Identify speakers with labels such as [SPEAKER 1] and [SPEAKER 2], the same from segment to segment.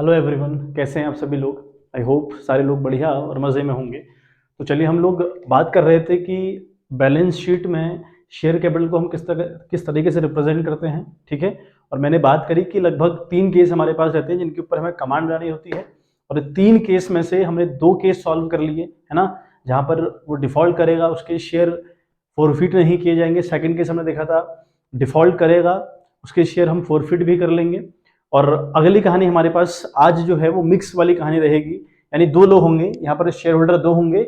[SPEAKER 1] Hello everyone, कैसे हैं आप सभी लोग। आई होप सारे लोग बढ़िया और मज़े में होंगे। तो चलिए, हम लोग बात कर रहे थे कि बैलेंस शीट में शेयर कैपिटल को हम किस तरीके से रिप्रेजेंट करते हैं। ठीक है। और मैंने बात करी कि लगभग 3 केस हमारे पास रहते हैं जिनके ऊपर हमें कमांड लानी होती है, और 3 केस में से हमने 2 केस सॉल्व कर लिए, है ना। जहाँ पर वो डिफ़ॉल्ट करेगा उसके शेयर फोरफिट नहीं किए जाएंगे। सेकेंड केस हमने देखा था, डिफ़ॉल्ट करेगा उसके शेयर हम फोरफिट भी कर लेंगे। और अगली कहानी हमारे पास आज जो है वो मिक्स वाली कहानी रहेगी, यानी 2 लोग होंगे यहाँ पर, शेयर होल्डर 2 होंगे।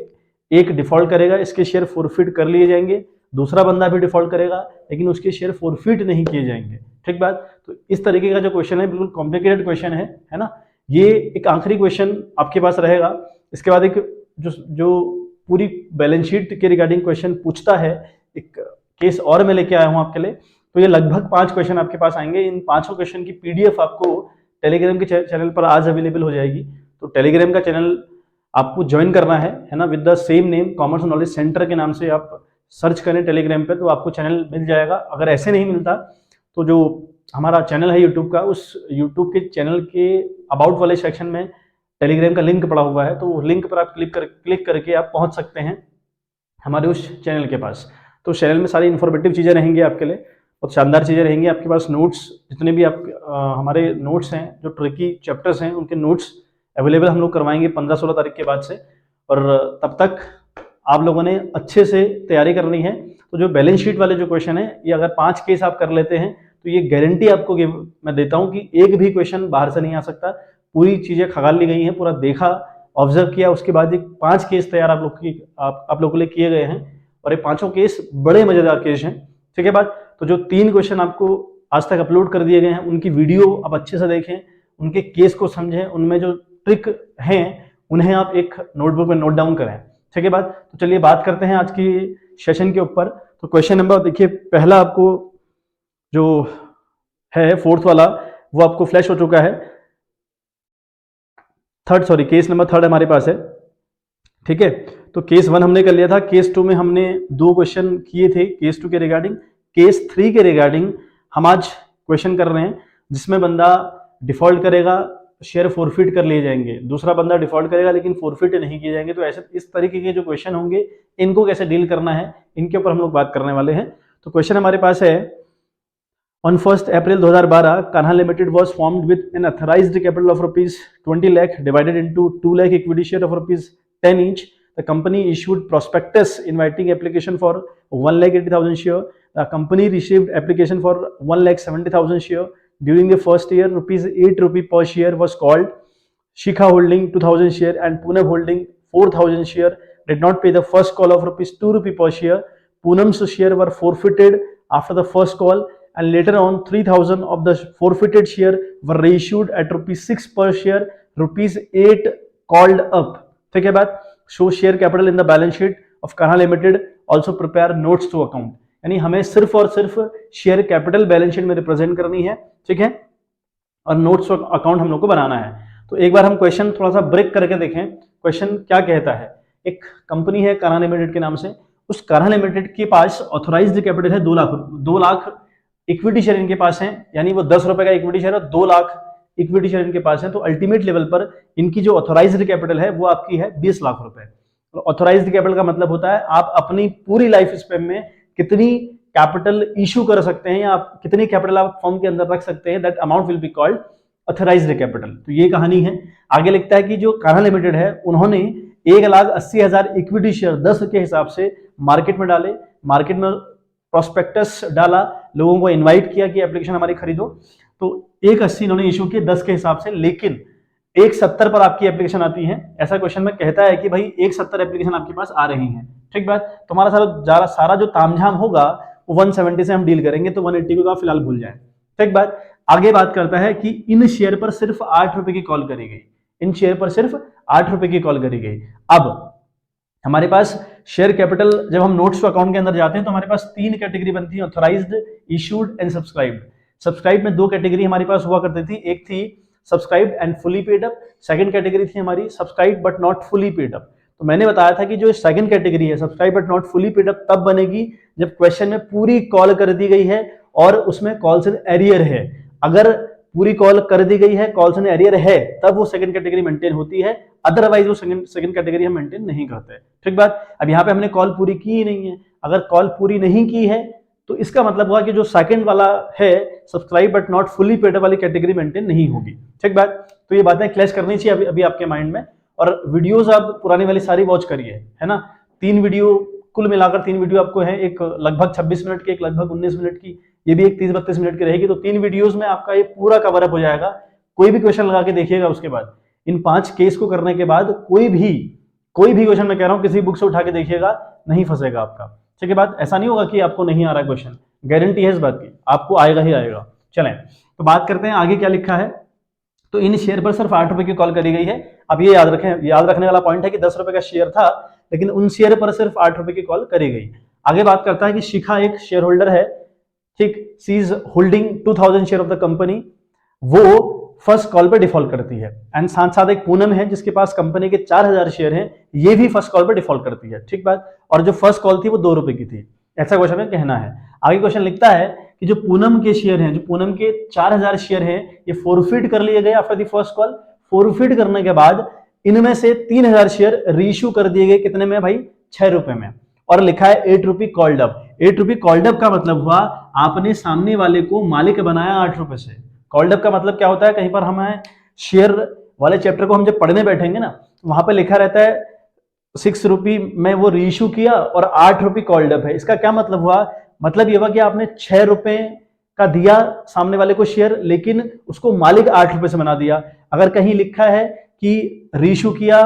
[SPEAKER 1] एक डिफॉल्ट करेगा, इसके शेयर फोरफिट कर लिए जाएंगे। दूसरा बंदा भी डिफॉल्ट करेगा लेकिन उसके शेयर फोरफिट नहीं किए जाएंगे। ठीक बात। तो इस तरीके का जो क्वेश्चन है बिल्कुल कॉम्प्लिकेटेड क्वेश्चन है ना। ये एक आखिरी क्वेश्चन आपके पास रहेगा। इसके बाद एक जो पूरी बैलेंस शीट के रिगार्डिंग क्वेश्चन पूछता है, एक केस और मैं लेके आया हूँ आपके लिए। तो ये लगभग 5 क्वेश्चन आपके पास आएंगे। इन 5 क्वेश्चन की पीडीएफ आपको टेलीग्राम के चैनल पर आज अवेलेबल हो जाएगी। तो टेलीग्राम का चैनल आपको ज्वाइन करना है ना, with the same name, commerce knowledge centre के नाम से आप सर्च करें टेलीग्राम पे तो आपको चैनल मिल जाएगा। अगर ऐसे नहीं मिलता तो जो हमारा चैनल है यूट्यूब का, उस यूट्यूब के चैनल के अबाउट वाले सेक्शन में टेलीग्राम का लिंक पड़ा हुआ है, तो वो लिंक पर आप क्लिक करके आप पहुंच सकते हैं हमारे उस चैनल के पास। तो चैनल में सारी इन्फॉर्मेटिव चीज़ें रहेंगी आपके लिए, बहुत शानदार चीज़ें रहेंगी आपके पास। नोट्स जितने भी आप हमारे नोट्स हैं, जो ट्रिकी चैप्टर्स हैं, उनके नोट्स अवेलेबल हम लोग करवाएंगे 15-16 तारीख के बाद से। और तब तक आप लोगों ने अच्छे से तैयारी करनी है। तो जो बैलेंस शीट वाले जो क्वेश्चन है, ये अगर 5 केस आप कर लेते हैं तो ये गारंटी आपको मैं देता हूँ कि एक भी क्वेश्चन बाहर से नहीं आ सकता। पूरी चीज़ें खंगाल ली गई हैं, पूरा देखा, ऑब्जर्व किया, उसके बाद एक 5 केस तैयार आप लोगों के लिए किए गए हैं। और ये 5 केस बड़े मजेदार केस हैं। ठीक है बात। तो जो 3 क्वेश्चन आपको आज तक अपलोड कर दिए गए हैं, उनकी वीडियो आप अच्छे से देखें, उनके केस को समझें, उनमें जो ट्रिक हैं उन्हें आप एक नोटबुक में नोट डाउन करें। ठीक है बात। तो चलिए बात करते हैं आज की सेशन के ऊपर। तो क्वेश्चन नंबर देखिए, पहला आपको जो है फोर्थ वाला, वो आपको फ्लैश हो चुका है। केस नंबर 3 हमारे पास है। ठीक है। तो केस 1 हमने कर लिया था। केस 2 में हमने 2 क्वेश्चन किए थे केस 2 के रिगार्डिंग। केस 3 के रिगार्डिंग हम आज क्वेश्चन कर रहे हैं, जिसमें बंदा डिफॉल्ट करेगा, शेयर फोरफिट कर लिए जाएंगे। दूसरा बंदा डिफॉल्ट करेगा लेकिन फोरफिट नहीं किए जाएंगे। तो ऐसे इस तरीके के जो क्वेश्चन होंगे, इनको कैसे डील करना है, इनके ऊपर हम लोग बात करने वाले हैं। तो क्वेश्चन हमारे पास है, On 1st April 2012, Kanha Limited was formed with an authorized capital of rupees 20 lakh divided into 2 lakh equity share of rupees 10 each. The company issued prospectus inviting application for 1,80,000 share. The company received application for 1,70,000 share. During the first year, rupees 8 rupee per share was called. Shikha holding 2,000 share and Poonam holding 4,000 share did not pay the first call of rupees 2 rupee per share. Poonam's share were forfeited after the first call, and later on 3,000 of the forfeited share were reissued at rupees 6 per share. Rupees 8 called up. ठीक है बात। Show share capital in the balance sheet of Kanha Limited. Also prepare notes to account. यानी हमें सिर्फ और सिर्फ share capital balance sheet में represent करनी है। ठीक है। और नोट्स और अकाउंट हम लोग को बनाना है। तो एक बार हम क्वेश्चन थोड़ा सा ब्रेक करके देखें। क्वेश्चन क्या कहता है, एक कंपनी है कान्हा लिमिटेड के नाम से, उस कान्हा लिमिटेड के पास ऑथोराइज्ड कैपिटल है 2 लाख इक्विटी शेयर इनके पास है, यानी वो 10 रुपए का इक्विटी शेयर है, 2 लाख इक्विटी शेयर इनके पास है। तो अल्टीमेट लेवल पर इनकी जो ऑथोराइज्ड कैपिटल है वो आपकी है 20 लाख रुपए। तो ऑथोराइज्ड कैपिटल का मतलब होता है आप अपनी पूरी लाइफ स्पेन में कितनी कैपिटल इशू कर सकते हैं, या आप कितनी कैपिटल आप फर्म के अंदर रख सकते हैं, that amount will be called authorised capital. तो ये कहानी है। आगे लिखता है कि जो कान्हा लिमिटेड है, उन्होंने 1,80,000 इक्विटी शेयर 10 के हिसाब से मार्केट में डाले। मार्केट में प्रोस्पेक्टस डाला, लोगों को इनवाइट किया कि एप्लीकेशन हमारी खरीदो। तो 1,80 इन्होंने इशू किए 10 के हिसाब से, लेकिन 1,70 पर आपकी एप्लीकेशन आती है। ऐसा क्वेश्चन में कहता है कि भाई 1,70 एप्लीकेशन आपके पास आ रही है। ठीक बात। तुम्हारा सारा जो तामझाम होगा वो 170 से हम डील करेंगे, तो 180 को आप फिलहाल भूल जाए। ठीक बात। आगे बात करता है कि इन शेयर पर सिर्फ 8 रुपए की कॉल करी गई। इन शेयर पर सिर्फ 8 रुपए की कॉल करी गई। अब हमारे पास शेयर कैपिटल, जब हम नोट्स टू अकाउंट के अंदर जाते हैं तो हमारे पास 3 कैटेगरी बनती है, authorised, issued and subscribed. Subscribe में 2 कैटेगरी हमारे पास हुआ करती थी, एक थी subscribed and fully paid up, second category थी हमारी subscribe but not fully paid up. तो मैंने बताया था कि जो सेकंड कैटेगरी है, subscribe but not fully paid up, तब बनेगी जब क्वेश्चन में पूरी कॉल कर दी गई है और उसमें कॉल से एरियर है। अगर पूरी कॉल कर दी गई है, कॉल्स में एरियर है, तब वो सेकंड कैटेगरी मेंटेन होती है, अदरवाइज वो सेकंड कैटेगरी हम मेंटेन नहीं करते। ठीक बात। अब यहाँ पे हमने कॉल पूरी की ही नहीं है, अगर कॉल पूरी नहीं की है तो इसका मतलब हुआ कि जो सेकंड वाला है subscribe but not fully paid वाली कैटेगरी मेंटेन नहीं होगी। ठीक बात। तो ये बातें क्लैश करनी चाहिए अभी आपके माइंड में। और वीडियोस आप पुरानी वाली सारी वॉच करिए, है ना। 3 वीडियो कुल मिलाकर 3 वीडियो आपको है, एक लगभग 26 मिनट की, एक लगभग 19 मिनट की, ये भी एक 30-32 मिनट की रहेगी। तो 3 वीडियोस में आपका ये पूरा कवर अप हो जाएगा। कोई भी क्वेश्चन लगा के देखिएगा, उसके बाद इन 5 केस को करने के बाद कोई भी क्वेश्चन मैं कह रहा हूं किसी बुक से उठा के देखिएगा, नहीं फंसेगा आपका। ठीक है बात। ऐसा नहीं होगा कि आपको नहीं आ रहा क्वेश्चन, गारंटी है इस बात की, आपको आएगा ही आएगा। चलें तो बात करते हैं आगे क्या लिखा है। तो इन शेयर पर सिर्फ 8 रुपए की कॉल करी गई है। अब ये याद रखें, याद रखने वाला पॉइंट है कि 10 रुपए का शेयर था, लेकिन उन शेयर पर सिर्फ 8 रुपए की कॉल करी गई। आगे बात करता है कि शिखा एक शेयर होल्डर है, ठीक, she is holding 2000 share of the company, वो फर्स्ट कॉल पे डिफॉल्ट करती है। एंड साथ साथ एक पूनम है जिसके पास कंपनी के 4000 शेयर हैं, ये भी फर्स्ट कॉल पे डिफॉल्ट करती है। ठीक बात। और जो फर्स्ट कॉल थी वो 2 रुपए की थी, ऐसा क्वेश्चन में कहना है। आगे क्वेश्चन लिखता है कि जो पूनम के शेयर हैं, जो पूनम के 4000 शेयर हैं, ये फोरफिट कर लिए गए after the first call. Forfeit करने के बाद इनमें से 3000 शेयर रीइश्यू कर दिए गए, कितने में भाई, 6 रुपए में। और लिखा है 8 रुपी कॉल्ड अप। 8 रुपी कॉल्ड अप का मतलब हुआ आपने सामने वाले को मालिक बनाया 8 रुपए से। कॉल्ड अप का मतलब क्या होता है, कहीं पर हमें शेयर वाले चैप्टर को हम जब पढ़ने बैठेंगे ना, वहां पर लिखा रहता है 6 रुपी में वो रीइश्यू किया और 8 रुपी कॉल्ड अप है। इसका क्या मतलब हुआ, मतलब ये हुआ कि आपने 6 रुपए का दिया सामने वाले को शेयर, लेकिन उसको मालिक 8 रुपए से बना दिया। अगर कहीं लिखा है कि रीइश्यू किया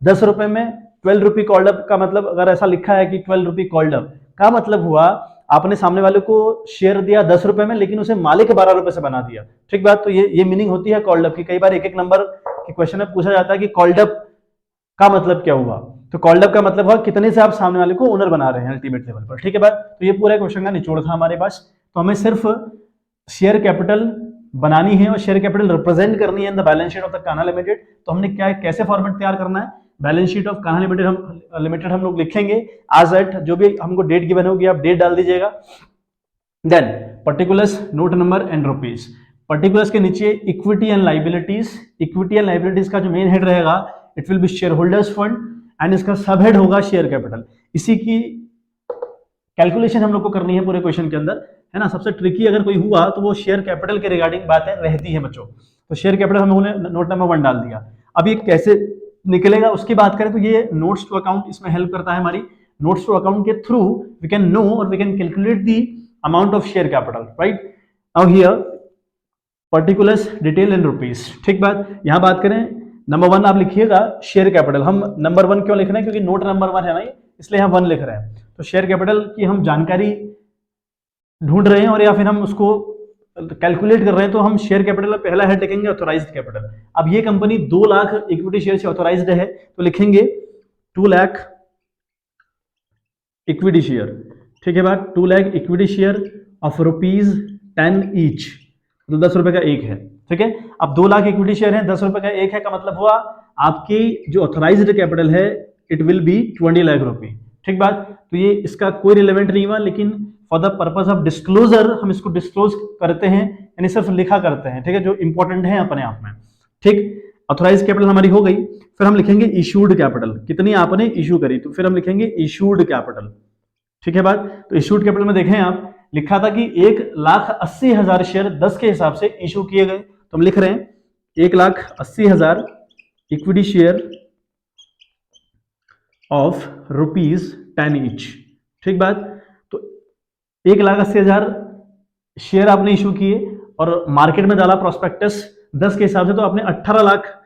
[SPEAKER 1] 10 रुपए में, 12 रुपी कॉल्ड अप का मतलब, अगर ऐसा लिखा है कि 12 रुपी कॉल्ड अप का मतलब हुआ आपने सामने वाले को शेयर दिया 10 रुपए में, लेकिन उसे मालिक 12 रुपए से बना दिया। ठीक बात। तो ये मीनिंग होती है कॉल्ड अप की। कई बार एक नंबर के क्वेश्चन में पूछा जाता है कि कॉल्ड अप का मतलब क्या हुआ। तो कॉल्ड अप का मतलब हुआ कितने से आप सामने वाले को ओनर बना रहे हैं अल्टीमेट लेवल पर। ठीक है बात। तो ये पूरे क्वेश्चन का निचोड़ था हमारे पास। तो हमें सिर्फ शेयर कैपिटल बनानी है और शेयर कैपिटल रिप्रेजेंट करनी है in the balance sheet of the Kanha limited. तो हमने क्या, कैसे फॉर्मेट तैयार करना है, balance sheet of Kanha limited हम लोग लिखेंगे आज एट, जो भी हमको डेट गिवन होगी आप डेट डाल दीजिएगा। Then particulars, note number and rupees. Particulars के नीचे equity and liabilities. Equity and liabilities का जो मेन हेड रहेगा it will be shareholders fund, and इसका सब हेड होगा शेयर कैपिटल। इसी की कैलकुलेशन हम लोग को करनी है पूरे क्वेश्चन के अंदर, है ना। सबसे ट्रिकी अगर कोई हुआ तो वो शेयर कैपिटल के रिगार्डिंग बातें रहती है बच्चों। तो शेयर कैपिटल हम लोगों ने नोट नंबर 1 डाल दिया। अब ये कैसे निकलेगा उसकी बात करें तो ये नोट्स टू अकाउंट इसमें हेल्प करता है हमारी। नोट्स टू अकाउंट के थ्रू वी कैन नो और we can calculate the amount of share capital, right. Now here particulars, detail and rupees. ठीक बात। यहां बात करें नंबर 1 आप लिखिएगा शेयर कैपिटल। हम नंबर 1 क्यों लिख रहे हैं, क्योंकि नोट नंबर 1 है ना ये, इसलिए हम 1 लिख रहे हैं। तो शेयर कैपिटल की हम जानकारी ढूंढ रहे हैं और या फिर हम उसको कैलकुलेट कर रहे हैं, तो हम शेयर कैपिटल का पहला हेड लिखेंगे ऑथोराइज्ड कैपिटल। अब ये कंपनी 2 लाख इक्विटी शेयर से ऑथोराइज्ड है, तो लिखेंगे 2 लाख इक्विटी शेयर। ठीक है बात। 2 lakh equity share of ₹10 each, तो 10 रुपए का एक है। ठीक है। अब 2 लाख इक्विटी शेयर है, 10 रुपए का एक है, का मतलब हुआ आपकी जो ऑथोराइज्ड कैपिटल है इट विल बी 20 लाख रुपए। ठीक बात। तो ये इसका कोई रिलेवेंट नहीं हुआ, लेकिन for the purpose of disclosure हम इसको डिस्क्लोज करते हैं, यानी सिर्फ लिखा करते हैं। ठीक है, जो इंपॉर्टेंट है अपने आप में। ठीक, ऑथोराइज कैपिटल हमारी हो गई। फिर हम लिखेंगे इशूड कैपिटल, कितनी आपने इशू करी, तो फिर हम लिखेंगे इशूड कैपिटल। ठीक है बात। तो इशूड कैपिटल में देखें आप, लिखा था कि 1,80,000 शेयर 10 के हिसाब से इशू किए गए, तो हम लिख रहे हैं 1,80,000 इक्विटी शेयर ऑफ ₹10 ईच। ठीक बात। तो 1,80,000 शेयर आपने इशू किए और मार्केट में डाला प्रोस्पेक्टस 10 के हिसाब से, तो आपने 18 लाख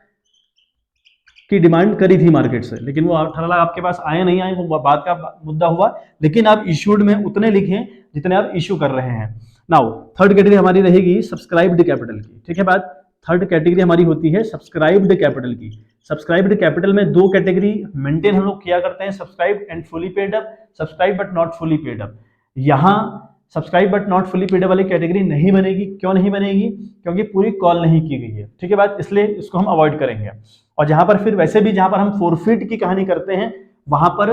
[SPEAKER 1] की डिमांड करी थी मार्केट से, लेकिन वो 18 लाख आपके पास आए नहीं आए वो बात का मुद्दा हुआ, लेकिन आप इशूड में उतने लिखें जितने आप इशू कर रहे हैं। नाउ थर्ड कैटेगरी हमारी रहेगी सब्सक्राइब्ड कैपिटल की। ठीक है बात। थर्ड कैटेगरी हमारी होती है सब्सक्राइब्ड कैपिटल की। सब्सक्राइब्ड कैपिटल में 2 कैटेगरी मेंटेन हम लोग किया करते हैं, subscribed and fully paid up, subscribe but not fully paid up. यहां subscribe but not fully paid up वाली कैटेगरी नहीं बनेगी। क्यों नहीं बनेगी, क्योंकि पूरी कॉल नहीं की गई है। ठीक है बात, इसलिए इसको हम अवॉइड करेंगे। और जहां पर फिर वैसे भी जहां पर हम फोरफिट की कहानी करते हैं वहां पर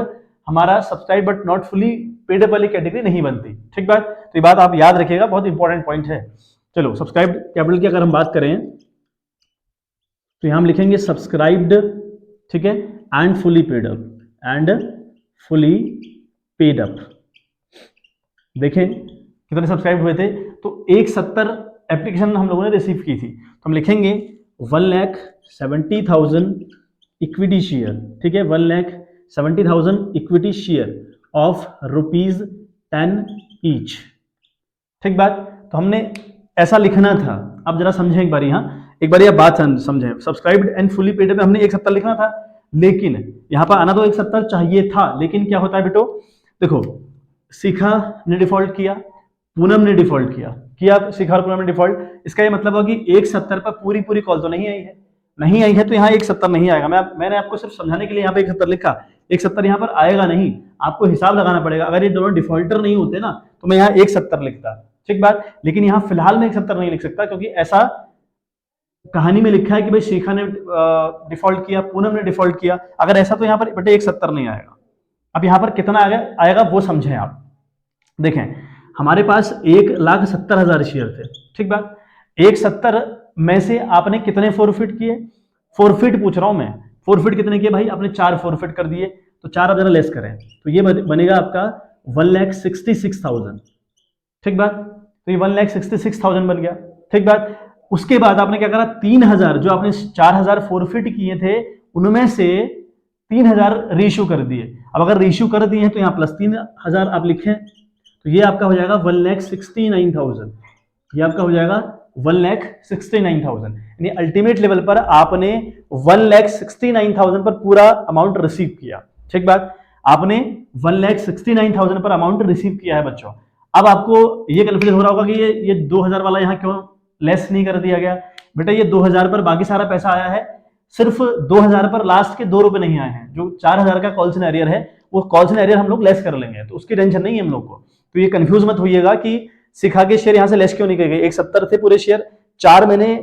[SPEAKER 1] हमारा subscribe but not fully paid up वाली कैटेगरी नहीं बनती। ठीक बात। तो ये बात आप याद रखिएगा, बहुत इंपॉर्टेंट पॉइंट है। चलो सब्सक्राइब कैपिटल की अगर हम बात करें तो यहां हम लिखेंगे सब्सक्राइब्ड, ठीक है, and fully paid up, and fully paid up. देखें कितने सब्सक्राइब हुए थे, तो 170 एप्लीकेशन हम लोगों ने रिसीव की थी, तो हम लिखेंगे 1,70,000 इक्विटी शेयर, ठीक है, 1,70,000 इक्विटी शेयर ऑफ ₹10 ईच। ठीक बात, तो हमने ऐसा लिखना था। अब जरा समझें एक बार, यहाँ एक बार यह बात समझें, सब्सक्राइब्ड एंड फुली पेड पे हमने 170 लिखना था, लेकिन यहां पर आना तो 170 चाहिए था, लेकिन क्या होता है बेटो, देखो शिखा ने डिफॉल्ट किया, पूनम ने डिफॉल्ट किया शिखा और पूनम ने डिफॉल्ट, इसका ये मतलब होगा कि 170 पर पूरी कॉल तो नहीं आई है, तो यहाँ 170 नहीं आएगा। मैंने आपको सिर्फ समझाने के लिए यहाँ पे 170 लिखा, 170 यहाँ पर आएगा नहीं, आपको हिसाब लगाना पड़ेगा। अगर ये दोनों डिफॉल्टर नहीं होते ना तो मैं यहाँ 170 लिखता, ठीक बात, लेकिन यहाँ फिलहाल मैं 170 नहीं लिख सकता, क्योंकि ऐसा कहानी में लिखा है कि भाई शिखा ने डिफॉल्ट किया, पूनम ने डिफॉल्ट किया। अगर ऐसा तो यहाँ पर बेटे 170 नहीं आएगा। अब यहाँ पर कितना आएगा वो समझें आप। देखें हमारे पास 1,70,000 शेयर थे, ठीक बात, 170 में से आपने कितने फोरफिट किए, फोरफिट पूछ रहा हूं मैं, फोरफिट कितने किए भाई, आपने 4 फोरफिट कर दिए, तो 4 आप जरा लेस करें तो ये बनेगा आपका 1,66,000, ठीक बात, तो ये 1,66,000 बन गया, ठीक बात। उसके बाद आपने क्या करा, 3,000 जो आपने 4,000 फोरफिट किए थे उनमें से 3,000 रीइश्यू कर दिए। अब अगर रीइश्यू कर दिए हैं तो यहाँ प्लस 3,000 आप लिखें, तो ये आपका हो जाएगा 1,69,000, ये आपका हो जाएगा 1,69,000, यानी अल्टीमेट लेवल पर आपने 1,69,000 पर पूरा अमाउंट रिसीव किया, ठीक बात, आपने 1,69,000 पर अमाउंट रिसीव किया है बच्चों। अब आपको ये कन्फ्यूजन हो रहा होगा कि ये 2,000 वाला यहाँ क्यों लेस नहीं कर दिया गया। बेटा ये 2,000 पर बाकी सारा पैसा आया है, सिर्फ 2,000 पर लास्ट के 2 रुपए नहीं आए हैं। जो 4,000 का कॉल्स एंड एरियर है वो कॉल्स एंड एरियर हम लोग लेस कर लेंगे, तो उसकी टेंशन नहीं है हम लोग को। तो ये कंफ्यूज मत होइएगा कि शिखा के शेयर यहां से लेस क्यों नहीं कर गए, 170 थे पूरे शेयर, 4 मैंने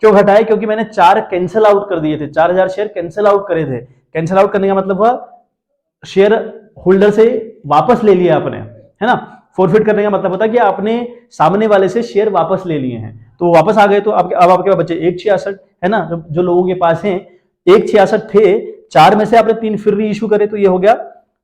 [SPEAKER 1] क्यों घटाए, क्योंकि मैंने 4 कैंसिल आउट कर दिए थे, 4,000 शेयर कैंसिल आउट करे थे। कैंसिल आउट करने का मतलब हुआ शेयर होल्डर से वापस ले लिया आपने, है ना। फोरफिट करने का मतलब होता है कि आपने सामने वाले से शेयर वापस ले लिए हैं, तो वापस आ गए, तो अब आपके पास बचे 1,66, है ना, जो लोगों के पास हैं 1,66 थे, 4 में से आपने 3 फिर री इशू करे, तो ये हो गया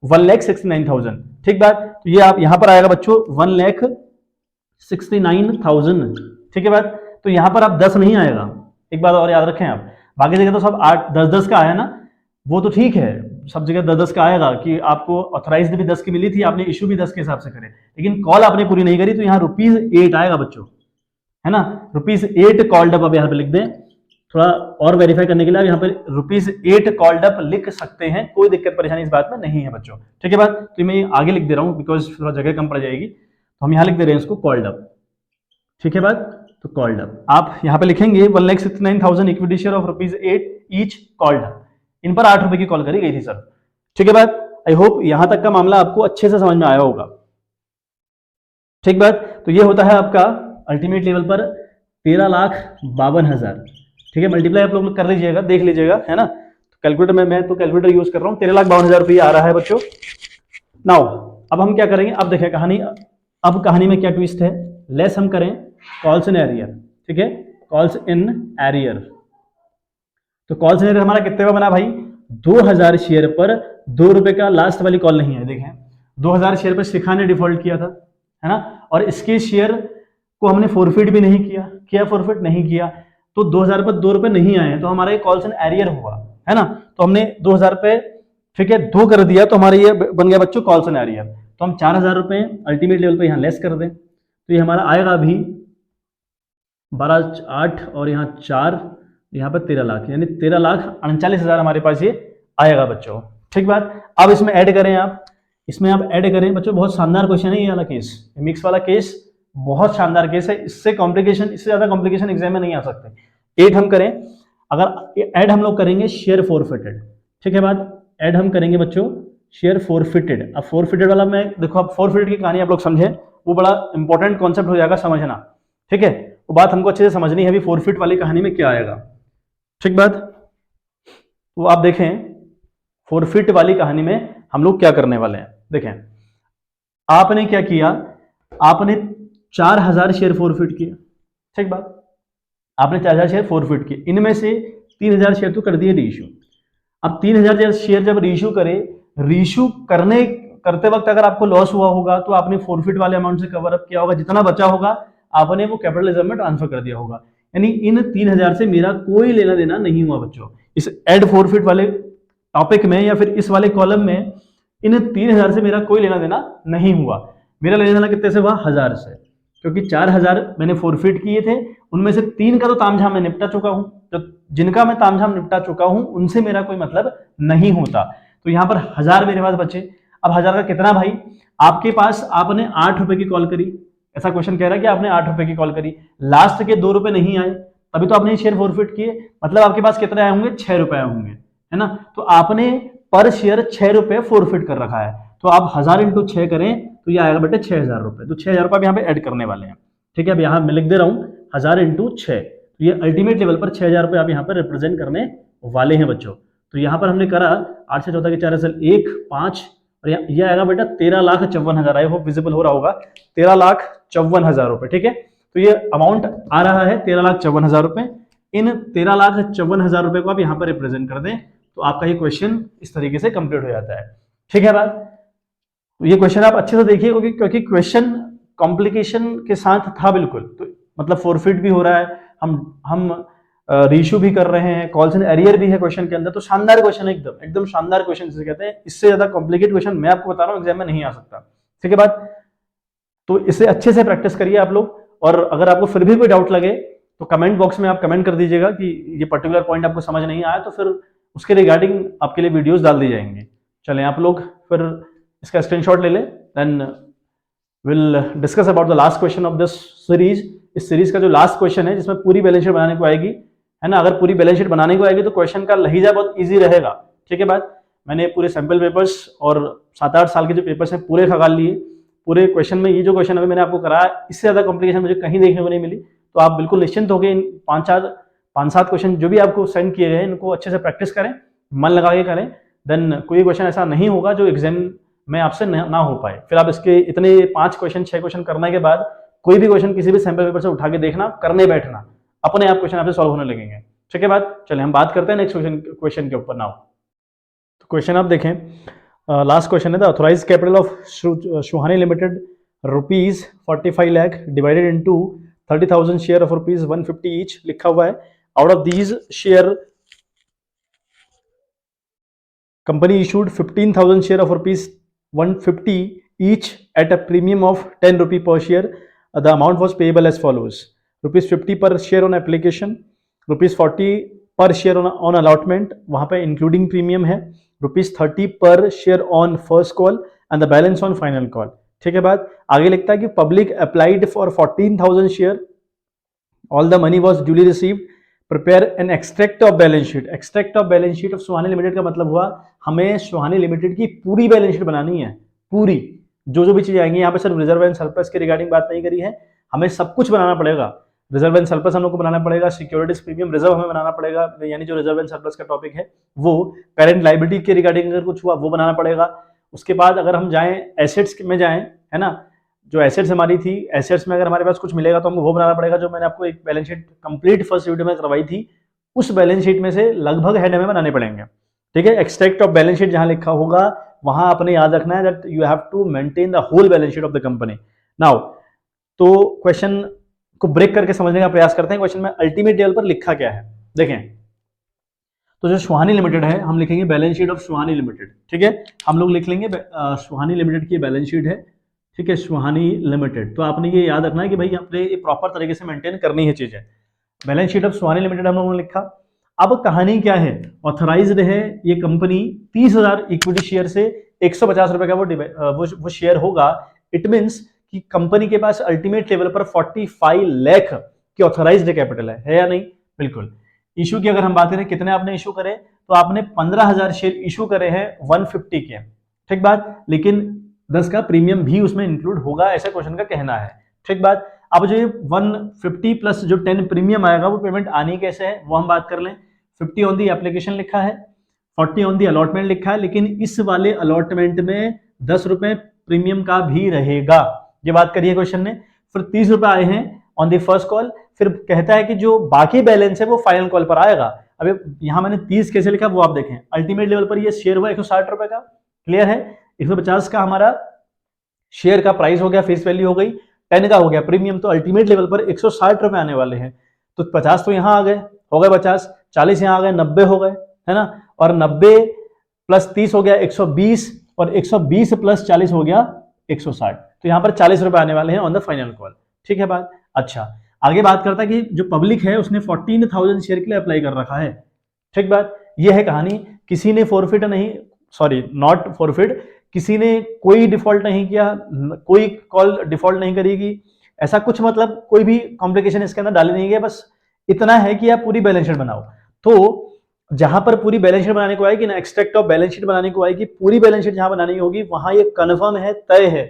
[SPEAKER 1] 1,69,000, ठीक बात। तो ये आप यहां पर आएगा बच्चों 1,69,000, ठीक है बात। तो यहां पर आप 10 नहीं आएगा, एक बात और याद रखें आप, बाकी जगह तो सब 8 10 का आया ना, वो तो ठीक है, सब जगह 10 का आएगा कि आपको ऑथराइज्ड भी 10 की मिली थी, आपने इशू भी 10 के हिसाब से करे, लेकिन कॉल आपने पूरी नहीं करी, तो यहाँ ₹8 आएगा बच्चों, है ना, ₹8 कॉल्ड अप। अब यहाँ पे लिख दें, थोड़ा और वेरीफाई करने के लिए आप यहाँ पे ₹8 कॉल्ड अप लिख सकते हैं, कोई दिक्कत परेशानी इस बात में नहीं है बच्चों, ठीक है बात। तो मैं आगे लिख दे रहा हूँ बिकॉज थोड़ा जगह कम पड़ जाएगी, तो हम यहाँ लिख दे रहे हैं इसको कॉल्ड अप, ठीक है बात। तो कॉल्ड अप आप यहाँ पे लिखेंगे 1,69,000 equity share of ₹8 each called up, इन पर 8 रुपए की कॉल करी गई थी सर, ठीक है बात। आई होप यहां तक का मामला आपको अच्छे से समझ में आया होगा, ठीक बात। तो ये होता है आपका अल्टीमेट लेवल पर 13,52,000, ठीक है, मल्टीप्लाई आप लोग कर लीजिएगा, देख लीजिएगा, है ना। तो कैलकुलेटर में मैं तो कैलकुलेटर यूज कर रहा हूँ, 13,52,000 रुपये आ रहा है बच्चों। नाउ अब हम क्या करेंगे, अब देखें कहानी, अब कहानी में क्या ट्विस्ट है, लेस हम करें कॉल्स इन एरियर, ठीक है, कॉल्स इन एरियर। तो कॉल्स इन एरियर हमारा कितने का बना भाई, 2,000 शेयर पर 2 रुपए का लास्ट वाली कॉल नहीं है। देखें 2,000 शेयर पर शिखा ने डिफॉल्ट किया था, है ना, और इसके शेयर को हमने फोरफिट भी नहीं किया फोरफिट नहीं किया, तो 2,000 पर 2 रुपए नहीं आए, तो हमारा ये कॉल्स इन एरियर हुआ, है ना। तो हमने 2,000 पे, ठीक है, 2 कर दिया, तो हमारा ये बन गया बच्चों कॉल्स इन एरियर। तो हम 4,000 रुपए अल्टीमेट लेवल पे यहाँ लेस कर दें, तो ये हमारा आएगा अभी 12,8 और यहाँ 4, यहाँ पर 13 लाख, यानी 13,39,000 हमारे पास ये आएगा बच्चों, ठीक बात। अब इसमें ऐड करें आप, इसमें आप ऐड करें बच्चों, बहुत शानदार क्वेश्चन है ये वाला केस, मिक्स वाला केस बहुत शानदार केस है, इससे कॉम्प्लिकेशन, इससे ज्यादा कॉम्प्लिकेशन एग्जाम में नहीं आ सकते। ऐड हम करें, अगर ऐड हम लोग करेंगे शेयर फोरफिटेड, ठीक है बात, ऐड हम करेंगे बच्चों शेयर फोरफिटेड। अब फोरफिटेड वाला मैं देखो, अब फोरफिटेड की कहानी आप लोग समझें, वो बड़ा इंपॉर्टेंट कॉन्सेप्ट हो जाएगा समझना, ठीक है, वो बात हमको अच्छे से समझनी है, अभी फोरफिट वाली कहानी में क्या आएगा, ठीक बात। तो आप देखें फोरफिट वाली कहानी में हम लोग क्या करने वाले हैं। देखें आपने क्या किया, आपने 4,000 शेयर फोरफिट किए, ठीक बात। आपने 4000 शेयर फॉरफिट किए, इनमें से 3000 शेयर तो कर दिए रीइश्यू। अब 3000 शेयर जब रीइश्यू करे, रीइश्यू करते वक्त अगर आपको लॉस हुआ होगा तो आपने फॉरफिट वाले अमाउंट से कवर अप किया होगा, जितना बचा होगा आपने वो कैपिटल रिजर्व में ट्रांसफर कर दिया होगा। यानी इन 3000 से मेरा कोई लेना देना नहीं हुआ बच्चों। इस एड फॉरफिट वाले टॉपिक में या फिर इस वाले कॉलम में इन 3000 से मेरा कोई लेना देना नहीं हुआ। मेरा लेना देना कितने से हुआ? 1000 से, क्योंकि 4000 मैंने फॉरफिट किए थे, उनमें से 3 का तो तामझाम मैं निपटा चुका हूं, तो जिनका मैं तामझाम निपटा चुका हूं उनसे मेरा कोई मतलब नहीं होता। तो यहां पर 1000 मेरे पास बचे। अब 1000 का कितना भाई? आपके पास आपने 8 रुपए की कॉल करी, ऐसा क्वेश्चन कह रहा है कि आपने 8 रुपए की कॉल करी, लास्ट के 2 रुपए नहीं आए, तभी तो आपने शेयर फॉरफिट किए, मतलब आपके पास कितने आए होंगे? 6 रुपए आए होंगे, है ना। तो आपने पर शेयर 6 रुपए फॉरफिट कर रखा है, तो आप 1000 इंटू 6 करें तो ये आएगा बेटे 6000 रुपए। तो 6000 रुपए यहाँ पे ऐड करने वाले हैं, ठीक है। अब यहाँ मैं लिख दे रहा हूँ 1000 इंटू 6, तो ये अल्टीमेट लेवल पर 6000 रुपए आप यहाँ पर रिप्रेजेंट करने वाले हैं बच्चों। तो यहाँ पर हमने करा 8 से 14 के 4 असल 1 5, और ये आएगा बेटा 13,54,000, आई होप विजिबल हो रहा होगा, 13,54,000 रुपए, ठीक है। तो ये अमाउंट आ रहा है 13,54,000 रुपए। इन 13,54,000 रुपए को आप यहाँ पर रिप्रेजेंट कर दें तो आपका ये क्वेश्चन इस तरीके से कंप्लीट हो जाता है, ठीक है बात। तो ये क्वेश्चन आप अच्छे से देखिए, क्योंकि क्वेश्चन कॉम्प्लिकेशन के साथ था बिल्कुल। तो मतलब फॉरफिट भी हो रहा है, हम रीइश्यू भी कर रहे हैं, कॉल्स एंड एरियर भी है क्वेश्चन के अंदर। तो शानदार क्वेश्चन है, एकदम शानदार क्वेश्चन जिसे कहते हैं। इससे ज्यादा कॉम्प्लिकेट क्वेश्चन मैं आपको बता रहा हूँ एग्जाम में नहीं आ सकता, ठीक है बात। तो इसे अच्छे से प्रैक्टिस करिए आप लोग, और अगर आपको फिर भी कोई डाउट लगे तो कमेंट बॉक्स में आप कमेंट कर दीजिएगा कि ये पर्टिकुलर पॉइंट आपको समझ नहीं आया, तो फिर उसके रिगार्डिंग आपके लिए वीडियोस डाल दी जाएंगे। चलें आप लोग फिर इसका स्क्रीनशॉट ले लें, then will discuss about the last question of this series. इस सीरीज का जो लास्ट क्वेश्चन है जिसमें पूरी बैलेंस शीट बनाने को आएगी, है ना। अगर पूरी बैलेंस शीट बनाने को आएगी तो क्वेश्चन का लहीजा बहुत ईजी रहेगा, ठीक है बात। मैंने पूरे सैंपल पेपर्स और 7-8 साल के जो पेपर्स हैं पूरे खंगाल लिए। पूरे क्वेश्चन में ये जो क्वेश्चन अभी मैंने आपको कराया, इससे ज्यादा कॉम्प्लिकेशन मुझे कहीं देखने को नहीं मिली। तो आप बिल्कुल निश्चिंत हो गए, इन 5-7 क्वेश्चन जो भी आपको सेंड किए गए इनको अच्छे से प्रैक्टिस करें, मन लगा के करें, देन कोई क्वेश्चन ऐसा नहीं होगा जो एग्जाम में आपसे ना हो पाए। फिर आप इसके इतने 5 क्वेश्चन 6 क्वेश्चन करने के बाद कोई भी क्वेश्चन किसी भी सैंपल पेपर से उठा के देखना, करने बैठना, अपने आप क्वेश्चन आपसे सॉल्व होने लगेंगे, ठीक है बात। चलिए हम बात करते हैं नेक्स्ट क्वेश्चन के ऊपर नाउ। तो क्वेश्चन आप देखें, लास्ट क्वेश्चन है, the authorised capital of Suhani limited ₹45 lakh divided into 30,000 share of ₹150 each लिखा हुआ है। Out of these share company issued 15,000 share of ₹150 each at a premium of 10 rupee per share. The amount was payable as follows: ₹50 per share on application, ₹40 per share on allotment, वहाँ पे including premium है, ₹30 per share on first call and the balance on final call, ठीक है बात। आगे लिखता है कि public applied for 14,000 share, all the money was duly received, prepare an extract of balance sheet. extract of balance sheet of Suhani limited का मतलब हुआ हमें सुहानी लिमिटेड की पूरी बैलेंस शीट बनानी है, पूरी जो भी चीजें आएंगी। यहाँ पे सिर्फ रिजर्व एंड सरप्लस के रिगार्डिंग बात नहीं करी है, हमें सब कुछ बनाना पड़ेगा। रिजर्व एंड सरप्लस हम लोग को बनाना पड़ेगा, सिक्योरिटीज प्रीमियम रिजर्व हमें बनाना पड़ेगा, यानी जो रिजर्व एंड सरप्लस का टॉपिक है वो, पेरेंट लायबिलिटी के रिगार्डिंग अगर कुछ हुआ वो बनाना पड़ेगा। उसके बाद अगर हम जाएं एसेट्स में जाएं, है ना, जो एसेट्स हमारी थी, एसेट्स में अगर हमारे पास कुछ मिलेगा तो हमको वो बनाना पड़ेगा, जो मैंने आपको एक balance sheet complete first video में करवाई थी, उस बैलेंस शीट में से लगभग हेड हमें बनाने पड़ेंगे, ठीक है। एक्सट्रैक्ट ऑफ बैलेंस शीट जहां लिखा होगा वहां आपने याद रखना है that you have to maintain the whole balance sheet of the company. Now तो क्वेश्चन को ब्रेक करके समझने का प्रयास करते हैं, क्वेश्चन में अल्टीमेट लेवल पर लिखा क्या है देखें। तो जो सुहानी लिमिटेड है हम लिखेंगे balance sheet of Suhani limited, ठीक है। हम लोग लिख लेंगे सुहानी लिमिटेड की बैलेंस शीट है, ठीक है, सुहानी लिमिटेड। तो आपने ये याद रखना है कि भाई अपने ये प्रॉपर तरीके से मेंटेन करनी है चीजें। Balance sheet of Suhani limited हम लोगों ने लिखा। अब कहानी क्या है, ऑथराइज्ड है ये कंपनी 30,000 इक्विटी शेयर से 150 रुपए का वो शेयर होगा। इट मींस कि कंपनी के पास अल्टीमेट लेवल पर 45 लाख की ऑथराइज्ड कैपिटल है या नहीं? बिल्कुल। इशू की अगर हम बात करें कितने आपने इशू करे, तो आपने 15,000 शेयर इशू करे हैं 150 के, ठीक बात, लेकिन 10 का प्रीमियम भी उसमें इंक्लूड होगा, ऐसा क्वेश्चन का कहना है, ठीक बात। अब जो ये 150 प्लस जो 10 प्रीमियम आएगा वो पेमेंट आनी कैसे है वो हम बात कर लें। 50 ऑन दी एप्लीकेशन लिखा है, 40 ऑन दी अलॉटमेंट लिखा है, लेकिन इस वाले अलॉटमेंट में 10 रुपए प्रीमियम का भी रहेगा, ये बात करिए क्वेश्चन ने। फिर 30 रुपए आए हैं ऑन द फर्स्ट कॉल, फिर कहता है कि जो बाकी बैलेंस है वो फाइनल कॉल पर आएगा। अब यहां मैंने 30 कैसे लिखा वो आप देखें, अल्टीमेट लेवल पर ये शेयर हुआ 160 रुपए का, क्लियर है। 150 का हमारा शेयर का प्राइस हो गया, फेस वैल्यू हो गई, 10 का हो गया प्रीमियम, तो अल्टीमेट लेवल पर 160 रुपए आने वाले हैं। तो 50 तो यहां आ गए, हो गए 50, 40 यहां आ गए, 90 हो गए, है ना, और 90 प्लस 30 हो गया 120, और 120 प्लस 40 हो गया 160, तो यहां पर 40 रुपए आने वाले हैं ऑन द फाइनल कॉल। ठीक है बात। अच्छा, आगे बात करता है कि जो पब्लिक है उसने 14,000 शेयर के लिए अप्लाई कर रखा है। ठीक बात, ये है कहानी। किसी ने फॉरफिट नहीं, सॉरी नॉट फॉरफिट, किसी ने कोई डिफॉल्ट नहीं किया, कोई कॉल डिफॉल्ट नहीं करेगी, ऐसा कुछ मतलब कोई भी कॉम्प्लिकेशन इसके अंदर डाले नहीं गए, बस इतना है कि आप पूरी बैलेंस शीट बनाओ। तो जहां पर पूरी बैलेंस शीट बनाने को आएगी ना, एक्सट्रैक्ट ऑफ बैलेंस शीट बनाने को आएगी, पूरी बैलेंस शीट जहां बनानी होगी वहां ये कन्फर्म है, तय है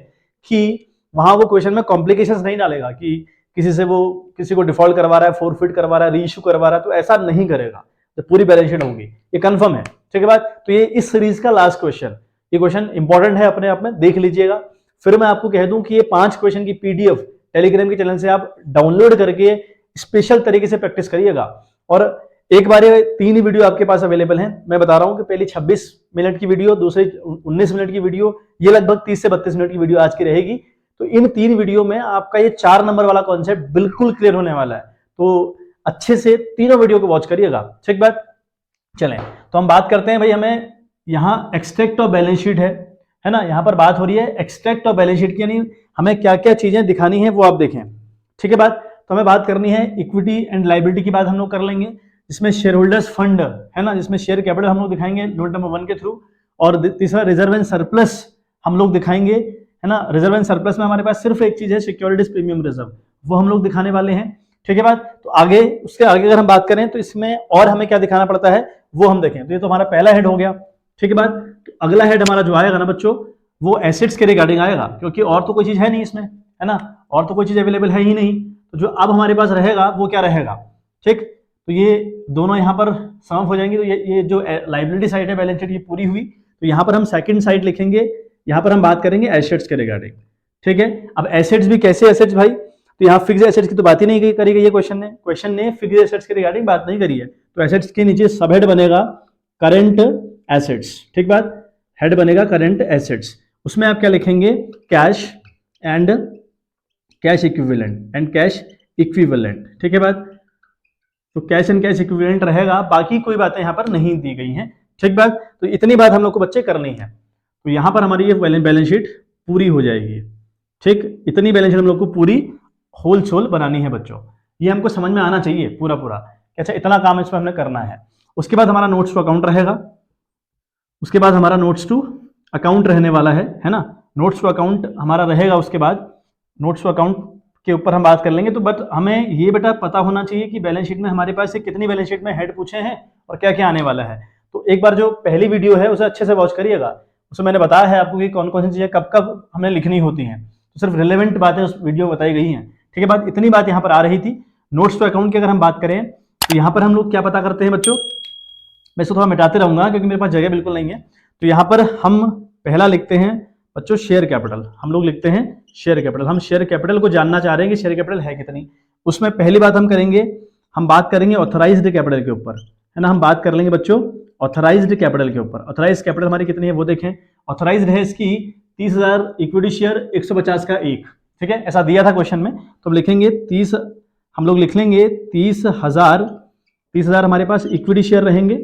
[SPEAKER 1] कि वहां वो क्वेश्चन में कॉम्प्लिकेशंस नहीं डालेगा कि किसी को डिफॉल्ट करवा रहा है, फॉरफिट करवा रहा है, रीइश्यू करवा रहा है, तो ऐसा नहीं करेगा। तो पूरी बैलेंस शीट होगी, ये कंफर्म है। ठीक है बात। तो ये इस सीरीज का लास्ट क्वेश्चन, ये क्वेश्चन इंपॉर्टेंट है, अपने आप में देख लीजिएगा। फिर मैं आपको कह दूं कि ये 5 क्वेश्चन की पीडीएफ टेलीग्राम के चैनल से आप डाउनलोड करके स्पेशल तरीके से प्रैक्टिस करिएगा। और एक बार ये 3 ही वीडियो आपके पास अवेलेबल हैं, मैं बता रहा हूं कि पहली 26 मिनट की वीडियो, दूसरी 19 मिनट की वीडियो, ये लगभग 30 से 32 मिनट की वीडियो आज की रहेगी। तो इन 3 वीडियो में आपका ये 4 नंबर वाला कॉन्सेप्ट बिल्कुल क्लियर होने वाला है, तो अच्छे से तीनों वीडियो को वॉच करिएगा। ठीक बात। चलें, तो हम बात करते हैं भाई, हमें यहाँ एक्सट्रैक्ट ऑफ बैलेंस शीट है ना, यहाँ पर बात हो रही है एक्सट्रैक्ट ऑफ बैलेंस शीट की, यानी हमें क्या क्या चीजें दिखानी है वो आप देखें। ठीक है बात। तो हमें बात करनी है इक्विटी एंड लायबिलिटी की बात हम लोग कर लेंगे, जिसमें शेयर होल्डर्स फंड है ना, जिसमें शेयर कैपिटल हम लोग दिखाएंगे नोट नंबर 1 के थ्रू, और तीसरा रिजर्व एंड सरप्लस हम लोग दिखाएंगे, है ना। रिजर्व एंड सरप्लस में हमारे पास सिर्फ एक चीज है, सिक्योरिटीज प्रीमियम रिजर्व, वो हम लोग दिखाने वाले हैं। ठीक है बात। तो आगे, उसके आगे अगर हम बात करें तो इसमें और हमें क्या दिखाना पड़ता है वो हम देखें। तो ये तो हमारा पहला हेड हो गया। ठीक है बात। तो अगला हेड हमारा जो आएगा ना बच्चों, वो एसेट्स के रिगार्डिंग आएगा, क्योंकि और तो कोई चीज है नहीं इसमें, है ना, और तो कोई चीज अवेलेबल है ही नहीं। तो जो अब हमारे पास रहेगा वो क्या रहेगा। ठीक, तो ये दोनों यहाँ पर सम हो जाएंगे। तो ये जो लाइबिलिटी साइड है बैलेंस शीट की पूरी हुई। तो यहाँ पर हम सेकंड साइड लिखेंगे, यहाँ पर हम बात करेंगे एसेट्स के रिगार्डिंग। ठीक है। अब एसेट्स भी कैसे एसेट्स भाई, तो यहाँ फिक्स एसेट्स की तो बात ही नहीं करी गई है क्वेश्चन ने फिक्स एसेट्स के रिगार्डिंग बात नहीं करी है। तो एसेट्स के नीचे सब हेड बनेगा करंट एसेट्स। ठीक बात, हेड बनेगा करंट एसेट्स, उसमें आप क्या लिखेंगे, cash and cash equivalent and cash equivalent. ठीक है बात। तो कैश एंड कैश इक्विवेलेंट रहेगा, बाकी कोई बातें यहाँ पर नहीं दी गई हैं। ठीक बात। तो इतनी बात हम लोग को बच्चे करनी है। तो यहाँ पर हमारी ये बैलेंस शीट पूरी हो जाएगी। ठीक, इतनी बैलेंस शीट हम लोग को पूरी होल सोल बनानी है बच्चों, ये हमको समझ में आना चाहिए पूरा पूरा। अच्छा, इतना काम इस पर हमने करना है। उसके बाद हमारा नोट्स टू अकाउंट रहेगा, उसके बाद हमारा नोट्स टू अकाउंट रहने वाला है ना। नोट्स टू अकाउंट हमारा रहेगा, उसके बाद नोट्स टू अकाउंट के ऊपर हम बात कर लेंगे। तो बट हमें ये बेटा पता होना चाहिए कि बैलेंस शीट में हमारे पास से कितनी बैलेंस शीट में हेड पूछे हैं और क्या क्या आने वाला है। तो एक बार जो पहली वीडियो है उसे अच्छे से वॉच करिएगा, उसमें मैंने बताया है आपको कि कौन कौन सी चीजें कब कब हमें लिखनी होती हैं। तो सिर्फ रिलेवेंट बातें उस वीडियो में बताई गई हैं। ठीक है बात, इतनी बात यहाँ पर आ रही थी। नोट्स टू अकाउंट की अगर हम बात करें तो यहाँ पर हम लोग क्या पता करते हैं बच्चों, मैं इसको थोड़ा मिटाते रहूंगा क्योंकि मेरे पास जगह बिल्कुल नहीं है। तो यहाँ पर हम पहला लिखते हैं बच्चों शेयर कैपिटल, हम लोग लिखते हैं शेयर कैपिटल। हम शेयर कैपिटल को जानना चाह रहे हैं कि शेयर कैपिटल है कितनी। उसमें पहली बात हम करेंगे, हम बात करेंगे ऑथराइज्ड कैपिटल के ऊपर, है ना। हम बात कर लेंगे बच्चों ऑथराइज्ड कैपिटल के ऊपर। ऑथराइज्ड कैपिटल हमारी कितनी है वो देखें। ऑथराइज्ड है इसकी 30,000 इक्विटी शेयर, 150 का एक। ठीक है, ऐसा दिया था क्वेश्चन में। तो हम लिखेंगे 30, हम लोग लिख लेंगे 30,000 हमारे पास इक्विटी शेयर रहेंगे।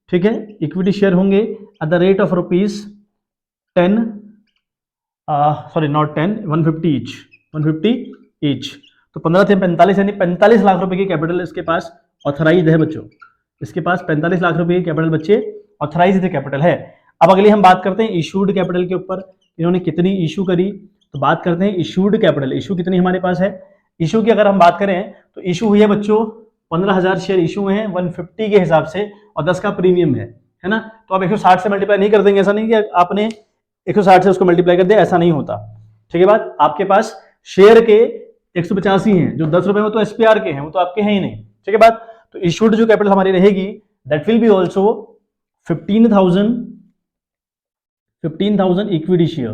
[SPEAKER 1] ठीक है, इक्विटी शेयर होंगे at the rate of ₹10, sorry not 10, 150 each, 150 each. तो 15 से 45 यानी 45 लाख रुपए की कैपिटल इसके पास ऑथराइज्ड है बच्चों। इसके पास 45 लाख रुपए की कैपिटल बच्चे ऑथराइज्ड कैपिटल है। अब अगली हम बात करते हैं इशूड कैपिटल के ऊपर, इन्होंने कितनी इशू करी। तो बात करते हैं इशूड कैपिटल, इशू कितनी हमारे पास है। इशू की अगर हम बात करें तो इशू हुई है बच्चों 15,000 शेयर इशू हैं 150 के हिसाब से, और 10 का प्रीमियम है ना। तो आप 160 से मल्टीप्लाई नहीं कर देंगे, ऐसा नहीं कि आपने 160 से उसको मल्टीप्लाई कर दिया, ऐसा नहीं होता। ठीक है बात, आपके पास शेयर के 185 हैं, जो 10 रुपए में तो एसपीआर के हैं, वो तो आपके हैं ही नहीं। ठीक है बात। तो इशूड जो कैपिटल हमारी रहेगी that will be also 15,000 equity share,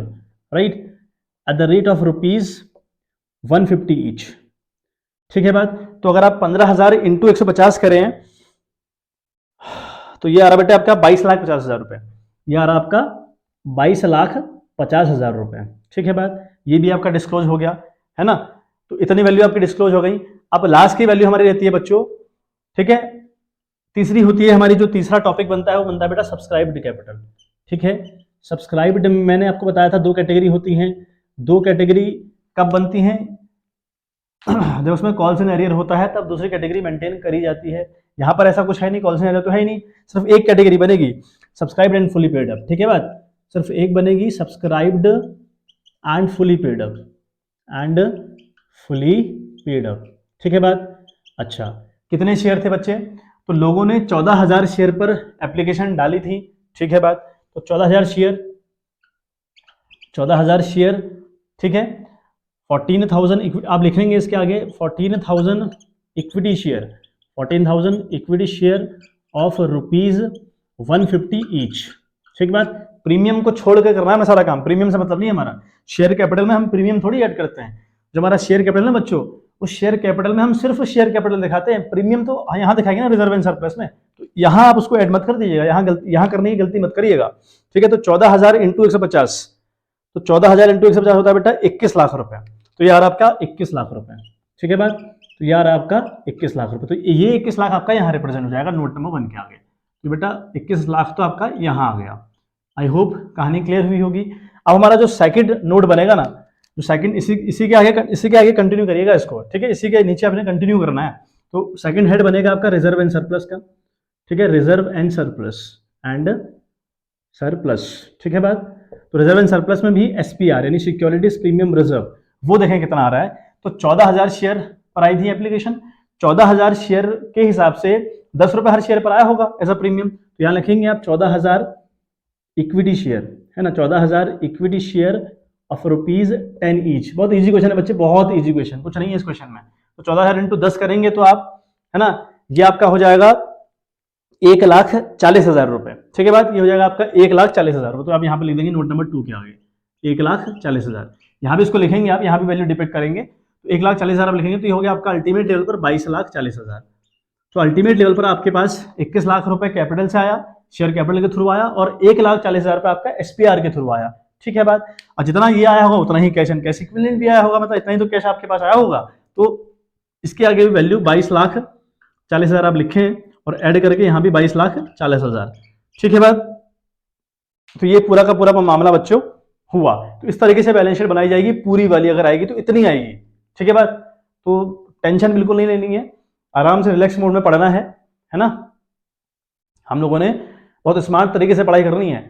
[SPEAKER 1] right, at the rate of ₹150 each. ठीक है बात। तो अगर आप 15,000 इंटू 150 करें तो ये आ रहा बेटा आपका 22,50,000 रुपए, ये आ रहा आपका 22,50,000 रुपए। ठीक है बात, ये भी आपका डिस्क्लोज हो गया है ना। तो इतनी वैल्यू आपकी डिस्क्लोज हो गई। अब लास्ट की वैल्यू हमारी रहती है बच्चों, ठीक है, तीसरी होती है हमारी, जो तीसरा टॉपिक बनता है वो बनता है बेटा सब्सक्राइब्ड कैपिटल। ठीक है, सब्सक्राइब्ड मैंने आपको बताया था 2 कैटेगरी होती हैं। 2 कैटेगरी कब बनती हैं? जब उसमें कॉल्स इन एरियर होता है तब दूसरी कैटेगरी मेंटेन करी जाती है। यहाँ पर ऐसा कुछ है नहीं, कॉल्स इन एरियर तो है ही नहीं, सिर्फ एक कैटेगरी बनेगी, subscribed and fully paid up. ठीक है बात, सिर्फ एक बनेगी, subscribed and fully paid up, and fully paid up. ठीक है बात। अच्छा, कितने शेयर थे बच्चे? तो लोगों ने 14,000 शेयर पर एप्लीकेशन डाली थी। ठीक है बात, तो 14,000 शेयर, 14,000 शेयर, ठीक है, 14,000 आप लिख लेंगे इसके आगे, 14,000 equity share, 14,000 equity share of ₹150 each. ठीक बात, प्रीमियम को छोड़ के करना है सारा काम, प्रीमियम से मतलब नहीं है हमारा। शेयर कैपिटल में हम प्रीमियम थोड़ी ऐड करते हैं। जो हमारा शेयर कैपिटल है बच्चों, उस शेयर कैपिटल में हम सिर्फ शेयर कैपिटल दिखाते हैं, प्रीमियम तो यहाँ दिखाएंगे ना रिजर्व एंड सरप्लस में। तो यहाँ आप उसको ऐड मत कर दीजिएगा, यहाँ करने की गलती मत करिएगा। ठीक है, तो 14,000 इंटू 150, तो 14,000 इंटू 150 होता है बेटा 21 लाख रुपए। तो यार आपका 21 लाख रुपए। ठीक है बात, तो यार आपका 21 लाख रुपए। तो ये 21 लाख आपका यहाँ रिप्रेजेंट हो जाएगा नोट नंबर 1 के आगे। तो बेटा 21 लाख तो आपका यहाँ आ गया। आई होप कहानी क्लियर हुई होगी। अब हमारा जो सेकंड नोट बनेगा ना, जो सेकंड इसी के आगे कंटिन्यू करिएगा इसको। ठीक है, इसी के नीचे आपने कंटिन्यू करना है। तो सेकंड हेड बनेगा आपका रिजर्व एंड सरप्लस का। ठीक है, reserve and surplus and surplus. ठीक है बात, तो रिजर्व एंड सरप्लस में भी एसपीआर यानी सिक्योरिटीज प्रीमियम रिजर्व, वो देखें कितना आ रहा है। तो 14,000 शेयर पर आई थी एप्लीकेशन, 14,000 शेयर के हिसाब से 10 रुपए हर शेयर पर आया होगा एज अ प्रीमियम। तो यहाँ लिखेंगे आप 14,000 इक्विटी शेयर, है ना, 14,000 इक्विटी शेयर ऑफ ₹10 ईच। बहुत इजी क्वेश्चन है बच्चे, बहुत इजी क्वेश्चन, कुछ नहीं है इस क्वेश्चन में। तो 14,000 इंटू 10 करेंगे तो आप, है ना, ये आपका हो जाएगा 1,40,000 रुपए। ठीक है बात, ये हो जाएगा आपका 1,40,000 रुपए। तो आप यहाँ पे लिख देंगे नोट नंबर 2 के आगे 1,40,000। यहाँ भी इसको लिखेंगे आप, यहाँ भी वैल्यू डिपेक्ट करेंगे। तो 1,40,000 आप लिखेंगे तो ये हो गया आपका अल्टीमेट लेवल पर 22,40,000। तो अल्टीमेट लेवल पर आपके पास 21 लाख रुपए कैपिटल से आया, शेयर कैपिटल के थ्रू आया, और 1,40,000 रुपए आपका एसपीआर के थ्रू आया। ठीक है बात, और जितना ये आया होगा उतना ही कैश एंड कैश इक्विवेलेंट भी आया होगा, मतलब इतना ही तो कैश आपके पास आया होगा। तो इसके आगे भी वैल्यू 22,40,000 आप लिखें और ऐड करके यहाँ भी 22,40,000। ठीक है बात, तो ये पूरा का पूरा मामला बच्चों हुआ। तो इस तरीके से बैलेंस शीट बनाई जाएगी, पूरी वाली अगर आएगी तो इतनी आएगी। ठीक है बात, तो टेंशन बिल्कुल नहीं लेनी है, आराम से रिलैक्स मोड में पढ़ना है ना। हम लोगों ने बहुत स्मार्ट तरीके से पढ़ाई करनी है।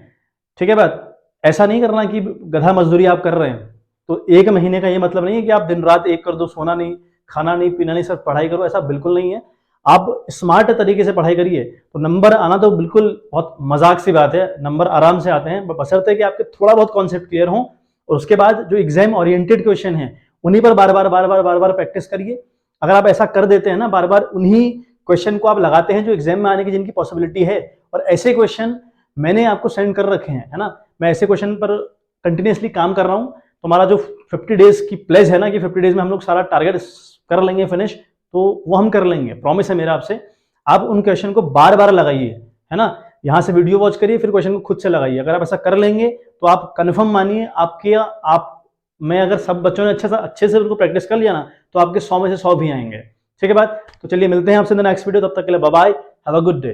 [SPEAKER 1] ठीक है बात, ऐसा नहीं करना कि गधा मजदूरी आप कर रहे हैं तो 1 महीने का ये मतलब नहीं है कि आप दिन रात एक कर दो, सोना नहीं, खाना नहीं, पीना नहीं, सिर्फ पढ़ाई करो, ऐसा बिल्कुल नहीं है। आप स्मार्ट तरीके से पढ़ाई करिए तो नंबर आना तो बिल्कुल बहुत मजाक सी बात है, नंबर आराम से आते हैं, बशर्ते कि आपके थोड़ा बहुत कॉन्सेप्ट क्लियर हो। और उसके बाद जो एग्जाम ओरिएंटेड क्वेश्चन है उन्हीं पर बार बार प्रैक्टिस करिए। अगर आप ऐसा कर देते हैं ना, बार बार उन्हीं क्वेश्चन को आप लगाते हैं जो एग्जाम में आने की जिनकी पॉसिबिलिटी है, और ऐसे क्वेश्चन मैंने आपको सेंड कर रखे हैं, है ना, मैं ऐसे क्वेश्चन पर कंटिन्यूसली काम कर रहा हूं। तो हमारा जो 50 डेज की प्लेज है ना, कि 50 डेज में हम लोग सारा टारगेट कर लेंगे फिनिश, तो वो हम कर लेंगे, प्रॉमिस है मेरा आपसे। आप उन क्वेश्चन को बार बार लगाइए, है ना, यहाँ से वीडियो वॉच करिए, फिर क्वेश्चन को खुद से लगाइए। अगर आप ऐसा कर लेंगे तो आप कंफर्म मानिए आप मैं अगर सब बच्चों ने अच्छे से उनको प्रैक्टिस कर लिया ना, तो आपके 100 में से 100 भी आएंगे। ठीक है बात, तो चलिए मिलते हैं आपसे नेक्स्ट वीडियो, तब तक के लिए bye bye, have a good day.